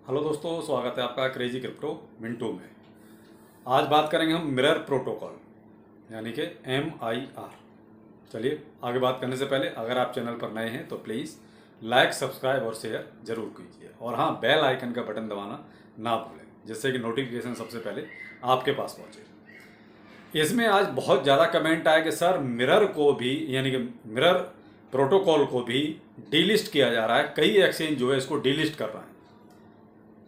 Hello दोस्तों, स्वागत है आपका क्रेजी क्रिप्टो मिंटू में। आज बात करेंगे हम मिरर प्रोटोकॉल यानी कि MIR। चलिए आगे बात करने से पहले अगर आप चैनल पर नए हैं तो प्लीज़ लाइक, सब्सक्राइब और शेयर ज़रूर कीजिए और हाँ, बेल आइकन का बटन दबाना ना भूलें जिससे कि नोटिफिकेशन सबसे पहले आपके पास पहुँचे। इसमें आज बहुत ज़्यादा कमेंट आया कि सर मिरर को भी यानी कि मिरर प्रोटोकॉल को भी डीलिस्ट किया जा रहा है, कई एक्सचेंज जो है इसको डीलिस्ट कर रहा है।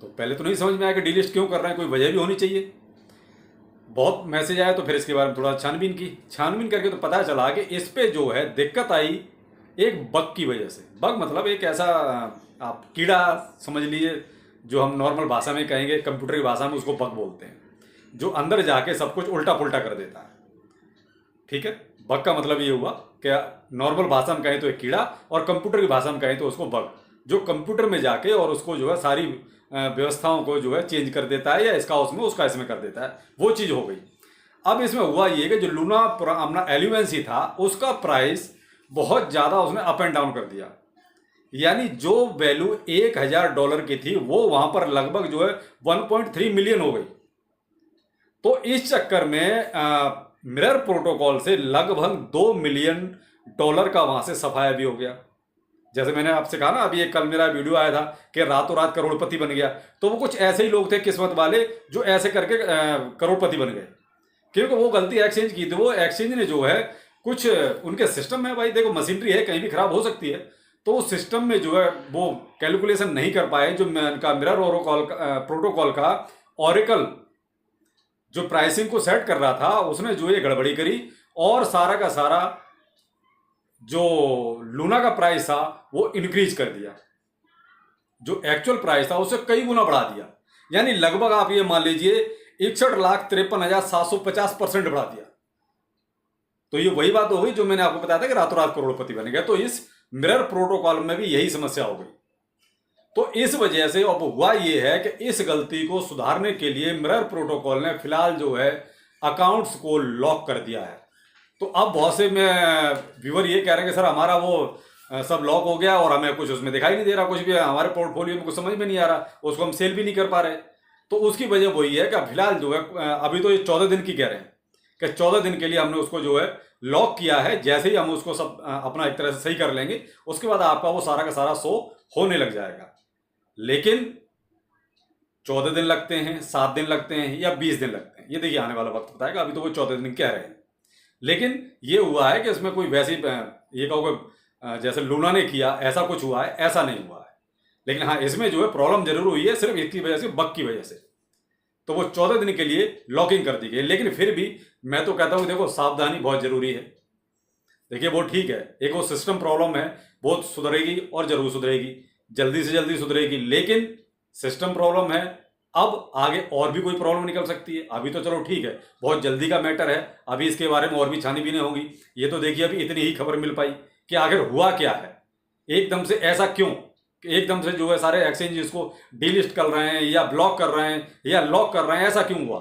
तो पहले तो नहीं समझ में आया कि डीलिस्ट क्यों कर रहे हैं, कोई वजह भी होनी चाहिए। बहुत मैसेज आया तो फिर इसके बारे में थोड़ा छानबीन करके तो पता चला कि इस पे जो है दिक्कत आई एक बग की वजह से। बग मतलब एक ऐसा आप कीड़ा समझ लीजिए, जो हम नॉर्मल भाषा में कहेंगे, कंप्यूटर की भाषा में उसको बग बोलते हैं, जो अंदर जाके सब कुछ उल्टा पुल्टा कर देता है। ठीक है, बग का मतलब ये हुआ कि नॉर्मल भाषा में कहें तो एक कीड़ा और कंप्यूटर की भाषा में कहें तो उसको बग, जो कंप्यूटर में जाके और उसको जो है सारी व्यवस्थाओं को जो है चेंज कर देता है, या इसका उसमें उसका इसमें कर देता है, वो चीज़ हो गई। अब इसमें हुआ ये कि जो लूना अपना एलिवेंसी था उसका प्राइस बहुत ज़्यादा उसने अप एंड डाउन कर दिया, यानी जो वैल्यू $1000 की थी वो वहां पर लगभग जो है 1.3 मिलियन हो गई। तो इस चक्कर में मिरर प्रोटोकॉल से लगभग $2 मिलियन का वहां से सफाया भी हो गया। जैसे मैंने आपसे कहा ना, अभी एक कल मेरा वीडियो आया था कि रातों रात करोड़पति बन गया, तो वो कुछ ऐसे ही लोग थे किस्मत वाले जो ऐसे करके करोड़पति बन गए, क्योंकि वो गलती एक्सचेंज की थी। वो एक्सचेंज ने जो है कुछ उनके सिस्टम में, भाई देखो मशीनरी है, कहीं भी खराब हो सकती है, तो वो सिस्टम में जो है वो कैलकुलेशन नहीं कर पाए, जो उनका मिरर प्रोटोकॉल का ऑरेकल जो प्राइसिंग को सेट कर रहा था उसने जो ये गड़बड़ी करी और सारा का सारा जो लूना का प्राइस था वो इंक्रीज कर दिया, जो एक्चुअल प्राइस था उससे कई गुना बढ़ा दिया। यानी लगभग आप ये मान लीजिए 61,53,750% बढ़ा दिया। तो ये वही बात हो गई जो मैंने आपको बताया था कि रातों रात करोड़पति बन गया। तो इस मिरर प्रोटोकॉल में भी यही समस्या हो गई। तो इस वजह से अब हुआ ये है कि इस गलती को सुधारने के लिए मिरर प्रोटोकॉल ने फिलहाल जो है अकाउंट्स को लॉक कर दिया है। तो अब बहुत से व्यूअर ये कह रहे हैं कि सर हमारा वो सब लॉक हो गया और हमें कुछ उसमें दिखाई नहीं दे रहा, कुछ भी हमारे पोर्टफोलियो में कुछ समझ में नहीं आ रहा, उसको हम सेल भी नहीं कर पा रहे। तो उसकी वजह वही है कि फिलहाल जो है अभी तो ये 14 दिन की कह रहे हैं कि 14 दिन के लिए हमने उसको जो है लॉक किया है। जैसे ही हम उसको सब अपना एक तरह से सही कर लेंगे उसके बाद आपका वो सारा का सारा शो होने लग जाएगा। लेकिन 14 दिन लगते हैं, 7 दिन लगते हैं या 20 दिन लगते हैं, ये देखिए आने वाला वक्त बताएगा। अभी तो वो 14 दिन कह रहे हैं, लेकिन ये हुआ है कि इसमें कोई वैसी ये कहोगे जैसे लूना ने किया ऐसा कुछ हुआ है, ऐसा नहीं हुआ है। लेकिन हाँ, इसमें जो है प्रॉब्लम जरूर हुई है, सिर्फ इसकी वजह से, बग की वजह से। तो वो 14 दिन के लिए लॉकिंग कर दी गई। लेकिन फिर भी मैं तो कहता हूँ देखो, सावधानी बहुत जरूरी है। देखिए वो ठीक है, एक वो सिस्टम प्रॉब्लम है, वो सुधरेगी और जरूर सुधरेगी, जल्दी से जल्दी सुधरेगी। लेकिन सिस्टम प्रॉब्लम है, अब आगे और भी कोई प्रॉब्लम निकल सकती है। अभी तो चलो ठीक है, बहुत जल्दी का मैटर है, अभी इसके बारे में और भी छानबीनें होगी। ये तो देखिए अभी इतनी ही खबर मिल पाई कि आखिर हुआ क्या है, एकदम से ऐसा क्यों कि एकदम से जो है सारे एक्सचेंज इसको डीलिस्ट कर रहे हैं या ब्लॉक कर रहे हैं या लॉक कर रहे हैं, ऐसा क्यों हुआ।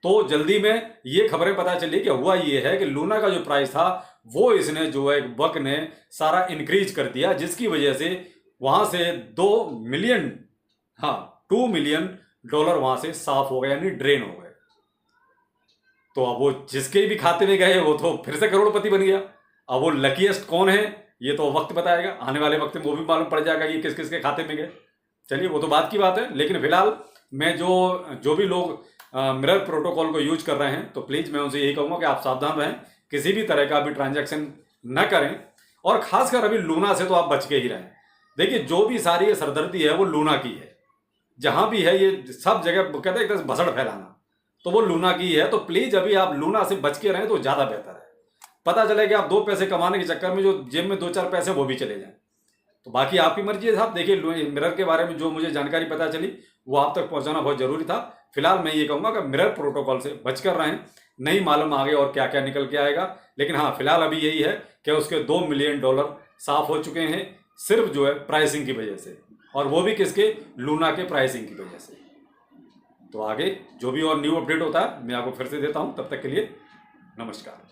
तो जल्दी में ये खबरें पता चली कि हुआ ये है कि लूना का जो प्राइस था वो इसने जो है बग ने सारा इंक्रीज कर दिया, जिसकी वजह से वहां से 2 मिलियन, हाँ $2 मिलियन वहां से साफ हो गए, यानी ड्रेन हो गए। तो अब वो जिसके भी खाते में गए वो तो फिर से करोड़पति बन गया। अब वो लकीएस्ट कौन है ये तो वक्त बताएगा, आने वाले वक्त में वो भी मालूम पड़ जाएगा कि किस किस के खाते में गए। चलिए वो तो बात की बात है, लेकिन फिलहाल मैं जो भी लोग मिरर प्रोटोकॉल को यूज कर रहे हैं तो प्लीज मैं उनसे यही कहूंगा कि आप सावधान रहें, किसी भी तरह का भी ट्रांजैक्शन न करें, और खासकर अभी लूना से तो आप बच के ही रहें। देखिए जो भी सारी ये सरदर्दी है वो लूना की है, जहां भी है ये सब जगह कहते हैं एक तरह से भसड़ फैलाना, तो वो लूना की है। तो प्लीज अभी आप लूना से बच के रहें तो ज्यादा बेहतर है। पता चले कि आप 2 पैसे कमाने के चक्कर में जो जेब में 2-4 पैसे वो भी चले जाएं। तो बाकी आपकी मर्जी है साहब। देखिए मिरर के बारे में जो मुझे जानकारी पता चली वो आप तक पहुंचाना बहुत जरूरी था। फिलहाल मैं ये कहूंगा कि मिरर प्रोटोकॉल से बचकर रहें, नहीं मालूम आगे और क्या क्या निकल के आएगा। लेकिन हाँ, फिलहाल अभी यही है कि उसके $2 मिलियन साफ हो चुके हैं, सिर्फ जो है प्राइसिंग की वजह से, और वो भी किसके, लूना के प्राइसिंग की वजह से। तो आगे जो भी और न्यू अपडेट होता है मैं आपको फिर से देता हूं। तब तक के लिए नमस्कार।